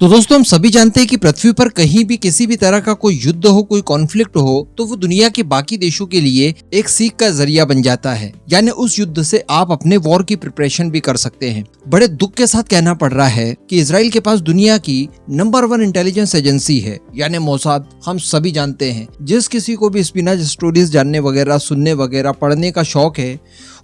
तो दोस्तों हम सभी जानते हैं कि पृथ्वी पर कहीं भी किसी भी तरह का कोई युद्ध हो, कोई कॉन्फ्लिक्ट हो, तो वो दुनिया के बाकी देशों के लिए एक सीख का जरिया बन जाता है। यानी उस युद्ध से आप अपने वॉर की प्रिपरेशन भी कर सकते हैं। बड़े दुख के साथ कहना पड़ रहा है कि इजराइल के पास दुनिया की नंबर 1 इंटेलिजेंस एजेंसी है, यानी मोसाद। हम सभी जानते हैं, जिस किसी को भी स्पिनच स्टोरीज जानने वगैरह, सुनने वगैरह, पढ़ने का शौक है,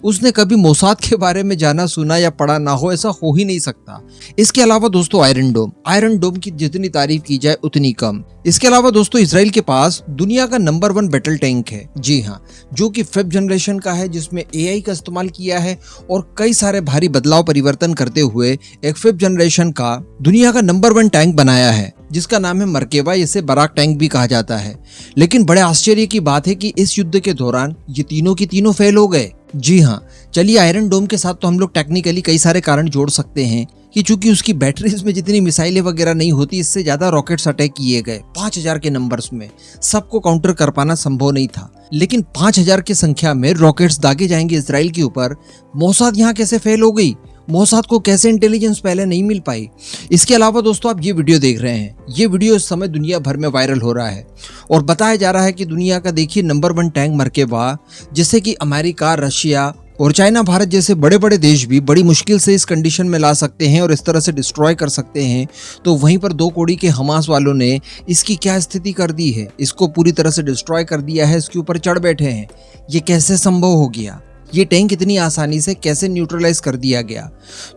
उसने कभी मोसाद के बारे में जाना, सुना या पढ़ा ना हो, ऐसा हो ही नहीं सकता। इसके अलावा दोस्तों आयरन डोम की जितनी तारीफ की जाए उतनी कम। इसके अलावा दोस्तों इजराइल के पास दुनिया का नंबर 1 बैटल टैंक है, जी हाँ, जो कि 5th जनरेशन का है, जिसमें AI का इस्तेमाल किया है और कई सारे भारी बदलाव परिवर्तन करते हुए एक 5th जनरेशन का दुनिया का नंबर 1 टैंक बनाया है, जिसका नाम है मर्केबा। इसे बराक टैंक भी कहा जाता है। लेकिन बड़े आश्चर्य की बात है कि इस युद्ध के दौरान ये तीनों की तीनों फेल हो गए। जी हाँ, चलिए आयरन डोम के साथ तो हम लोग टेक्निकली कई सारे कारण जोड़ सकते हैं कि चूंकि उसकी बैटरीज में जितनी मिसाइलें वगैरह नहीं होती, इससे ज्यादा रॉकेट्स अटैक किए गए 5000 के नंबर्स में। सबको काउंटर कर पाना संभव नहीं था, लेकिन 5000 की संख्या में रॉकेट्स दागे जाएंगे इसराइल के ऊपर। मोसाद यहाँ कैसे फेल हो गई? मोसाद को कैसे इंटेलिजेंस पहले नहीं मिल पाई? इसके अलावा दोस्तों आप ये वीडियो देख रहे हैं, ये वीडियो इस समय दुनिया भर में वायरल हो रहा है और बताया जा रहा है कि दुनिया का देखिए नंबर 1 टैंक मर्केबा, जिससे कि अमेरिका, रशिया और चाइना, भारत जैसे बड़े बड़े देश भी बड़ी मुश्किल से इस कंडीशन में ला सकते हैं और इस तरह से डिस्ट्रॉय कर सकते हैं। तो वहीं पर 2 कौड़ी के हमास वालों ने इसकी क्या स्थिति कर दी है, इसको पूरी तरह से डिस्ट्रॉय कर दिया है, इसके ऊपर चढ़ बैठे हैं। ये कैसे संभव हो गया? ये टैंक इतनी आसानी से कैसे न्यूट्रलाइज कर दिया गया?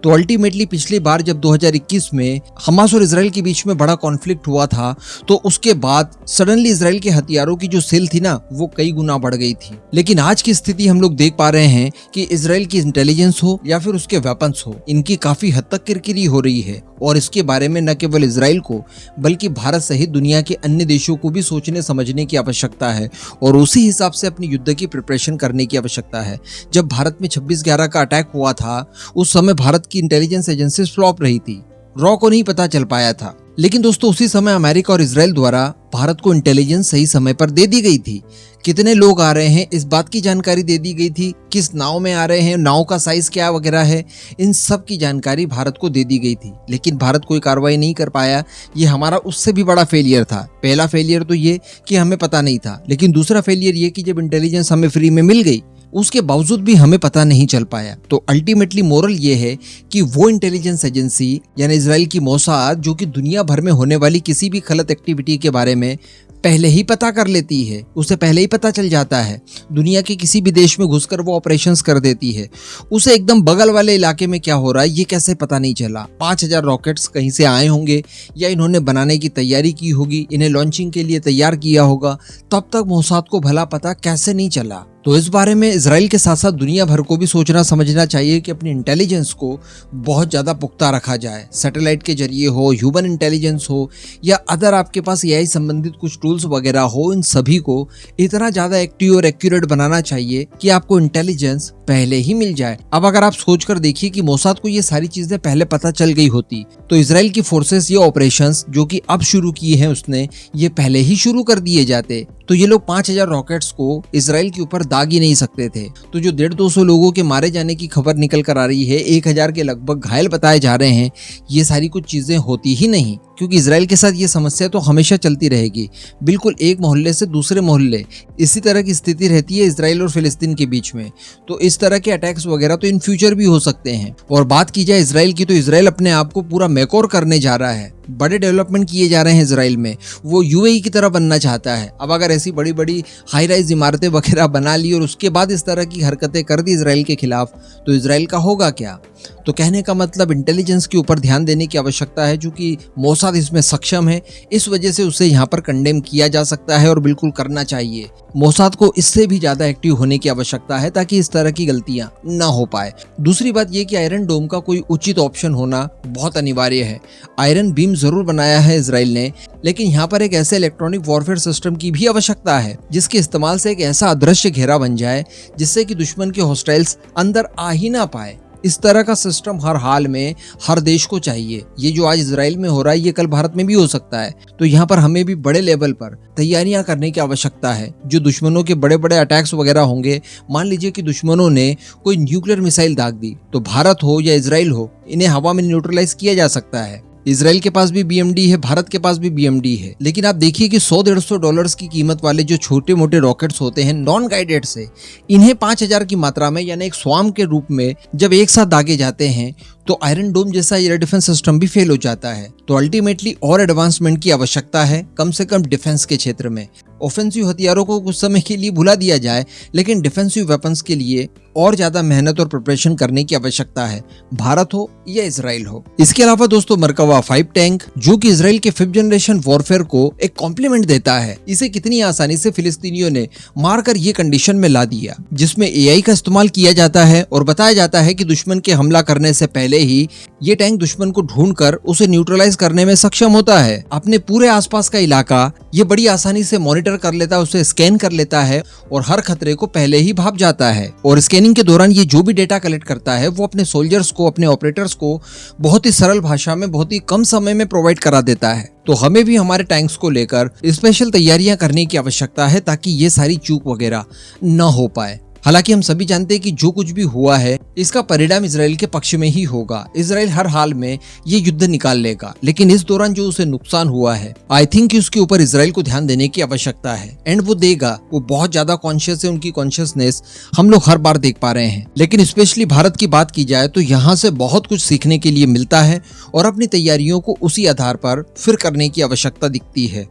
तो अल्टीमेटली पिछली बार जब 2021 में हमास और इजराइल के बीच में बड़ा कॉन्फ्लिक्ट हुआ था, तो उसके बाद सडनली इजराइल के हथियारों की जो सेल थी ना, वो कई गुना बढ़ गई थी। लेकिन आज की स्थिति हम लोग देख पा रहे हैं कि इजराइल की इंटेलिजेंस हो या फिर उसके वेपन्स हो, इनकी काफी हद तक किरकिरी हो रही है। और इसके बारे में न केवल इजराइल को बल्कि भारत सहित दुनिया के अन्य देशों को भी सोचने समझने की आवश्यकता है और उसी हिसाब से अपनी युद्ध की प्रिपरेशन करने की आवश्यकता है। जब भारत में 26/11 का अटैक हुआ था, उस समय भारत की इंटेलिजेंस एजेंसी फ्लॉप रही थी, रॉ को नहीं पता चल पाया था। लेकिन दोस्तों उसी समय अमेरिका और इजराइल द्वारा भारत को इंटेलिजेंस सही समय पर दे दी गई थी। कितने लोग आ रहे हैं इस बात की जानकारी दे दी गई थी, किस नाव में आ रहे हैं, नाव का साइज क्या वगैरह है, इन सब की जानकारी भारत को दे दी गई थी। लेकिन भारत कोई कार्रवाई नहीं कर पाया। ये हमारा उससे भी बड़ा फेलियर था। पहला फेलियर तो ये कि हमें पता नहीं था, लेकिन दूसरा फेलियर ये कि जब इंटेलिजेंस हमें फ्री में मिल गई, उसके बावजूद भी हमें पता नहीं चल पाया। तो अल्टीमेटली मोरल ये है कि वो इंटेलिजेंस एजेंसी यानी इजराइल की मोसाद, जो कि दुनिया भर में होने वाली किसी भी गलत एक्टिविटी के बारे में पहले ही पता कर लेती है, उसे पहले ही पता चल जाता है। दुनिया के किसी भी देश में घुसकर वो ऑपरेशंस कर देती है। उसे एकदम बगल वाले इलाके में क्या हो रहा है ये कैसे पता नहीं चला? 5000 रॉकेट्स कहीं से आए होंगे या इन्होंने बनाने की तैयारी की होगी, इन्हें लॉन्चिंग के लिए तैयार किया होगा, तब तक मोसाद को भला पता कैसे नहीं चला? तो इस बारे में इजराइल के साथ साथ दुनिया भर को भी सोचना समझना चाहिए कि अपनी इंटेलिजेंस को बहुत ज़्यादा पुख्ता रखा जाए। सैटेलाइट के जरिए हो, ह्यूमन इंटेलिजेंस हो या अदर आपके पास AI संबंधित कुछ टूल्स वगैरह हो, इन सभी को इतना ज़्यादा एक्टिव और एक्यूरेट बनाना चाहिए कि आपको इंटेलिजेंस पहले ही मिल जाए। अब अगर आप सोच कर देखिए कि मोसाद को ये सारी चीज़ें पहले पता चल गई होती, तो इजराइल की फोर्सेस ये ऑपरेशंस जो कि अब शुरू किए हैं उसने, ये पहले ही शुरू कर दिए जाते, तो ये लोग 5000 रॉकेट्स को इजराइल के ऊपर दाग ही नहीं सकते थे। तो जो 150-200 लोगों के मारे जाने की खबर निकल कर आ रही है, 1000 के लगभग घायल बताए जा रहे हैं, ये सारी कुछ चीजें होती ही नहीं, क्योंकि इजराइल के साथ ये समस्या तो हमेशा चलती रहेगी। बिल्कुल एक मोहल्ले से दूसरे मोहल्ले इसी तरह की स्थिति रहती है इजराइल और फिलिस्तीन के बीच में। तो इस तरह के अटैक्स वगैरह तो इन फ्यूचर भी हो सकते हैं। और बात की जाए इजराइल की, तो इजराइल अपने आप को पूरा मेकओवर करने जा रहा है। बड़े डेवलपमेंट किए जा रहे हैं इजराइल में। वो UAE की तरह बनना चाहता है। अब अगर ऐसी बड़ी बड़ी हाई राइज इमारतें वगैरह बना ली और उसके बाद इस तरह की हरकतें कर दी इजराइल के खिलाफ, तो इजराइल का होगा क्या? तो कहने का मतलब इंटेलिजेंस के ऊपर ध्यान देने की आवश्यकता है, क्योंकि मोसाद इसमें सक्षम है। इस वजह से उसे यहाँ पर कंडेम किया जा सकता है और बिल्कुल करना चाहिए। मोसाद को इससे भी ज्यादा एक्टिव होने की आवश्यकता है ताकि इस तरह की गलतियां ना हो पाए। दूसरी बात यह कि आयरन डोम का कोई उचित ऑप्शन होना बहुत अनिवार्य है। आयरन बीम जरूर बनाया है इजराइल ने, लेकिन यहाँ पर एक ऐसे इलेक्ट्रॉनिक वॉरफेयर सिस्टम की भी आवश्यकता है जिसके इस्तेमाल से एक ऐसा अदृश्य घेरा बन जाए जिससे कि दुश्मन के हॉस्टाइल्स अंदर आ ही ना पाए। इस तरह का सिस्टम हर हाल में हर देश को चाहिए। ये जो आज इजराइल में हो रहा है, ये कल भारत में भी हो सकता है। तो यहाँ पर हमें भी बड़े लेवल पर तैयारियां करने की आवश्यकता है। जो दुश्मनों के बड़े बड़े अटैक्स वगैरह होंगे, मान लीजिए कि दुश्मनों ने कोई न्यूक्लियर मिसाइल दाग दी, तो भारत हो या इजराइल हो, इन्हें हवा में न्यूट्रलाइज किया जा सकता है। इसराइल के पास भी BMD है, भारत के पास भी BMD है, लेकिन आप देखिए कि $100-150 की कीमत वाले जो छोटे मोटे रॉकेट्स होते हैं नॉन गाइडेड से, इन्हें 5000 की मात्रा में यानी एक स्वार्म के रूप में जब एक साथ दागे जाते हैं तो आयरन डोम जैसा एयर डिफेंस सिस्टम भी फेल हो जाता है। तो अल्टीमेटली और एडवांसमेंट की आवश्यकता है, कम से कम डिफेंस के क्षेत्र में। ऑफेंसिव हथियारों को कुछ समय के लिए भुला दिया जाए, लेकिन डिफेंसिव वेपन्स के लिए और ज्यादा मेहनत और प्रिपरेशन करने की आवश्यकता है, भारत हो या इसराइल हो। इसके अलावा दोस्तों मरकवा 5 टैंक, जो कि इसराइल के 5th जनरेशन वॉरफेयर को एक कॉम्प्लीमेंट देता है, इसे कितनी आसानी से फिलिस्तीनियों ने मारकर ये कंडीशन में ला दिया, जिसमें AI का इस्तेमाल किया जाता है और बताया जाता है कि दुश्मन के हमला करने से पहले ही ये टैंक दुश्मन को ढूंढकर उसे न्यूट्रलाइज करने में सक्षम होता है। अपने पूरे आसपास का इलाका ये बड़ी आसानी से मॉनिटर कर लेता है, उसे स्कैन कर लेता है और हर खतरे को पहले ही भाप जाता है। और स्कैनिंग के दौरान ये जो भी डेटा कलेक्ट करता है वो अपने सोल्जर्स को, अपने ऑपरेटर्स को बहुत ही सरल भाषा में बहुत ही कम समय में प्रोवाइड करा देता है। तो हमें भी हमारे टैंक्स को लेकर स्पेशल तैयारियां करने की आवश्यकता है ताकि ये सारी चूक वगैरह न हो पाए। हालांकि हम सभी जानते हैं कि जो कुछ भी हुआ है इसका परिणाम इसराइल के पक्ष में ही होगा। इसराइल हर हाल में ये युद्ध निकाल लेगा, लेकिन इस दौरान जो उसे नुकसान हुआ है, आई थिंक उसके ऊपर इसराइल को ध्यान देने की आवश्यकता है। एंड वो देगा, वो बहुत ज्यादा कॉन्शियस है, उनकी कॉन्शियसनेस हम लोग हर बार देख पा रहे हैं। लेकिन स्पेशली भारत की बात की जाए तो यहाँ से बहुत कुछ सीखने के लिए मिलता है और अपनी तैयारियों को उसी आधार पर फिर करने की आवश्यकता दिखती है।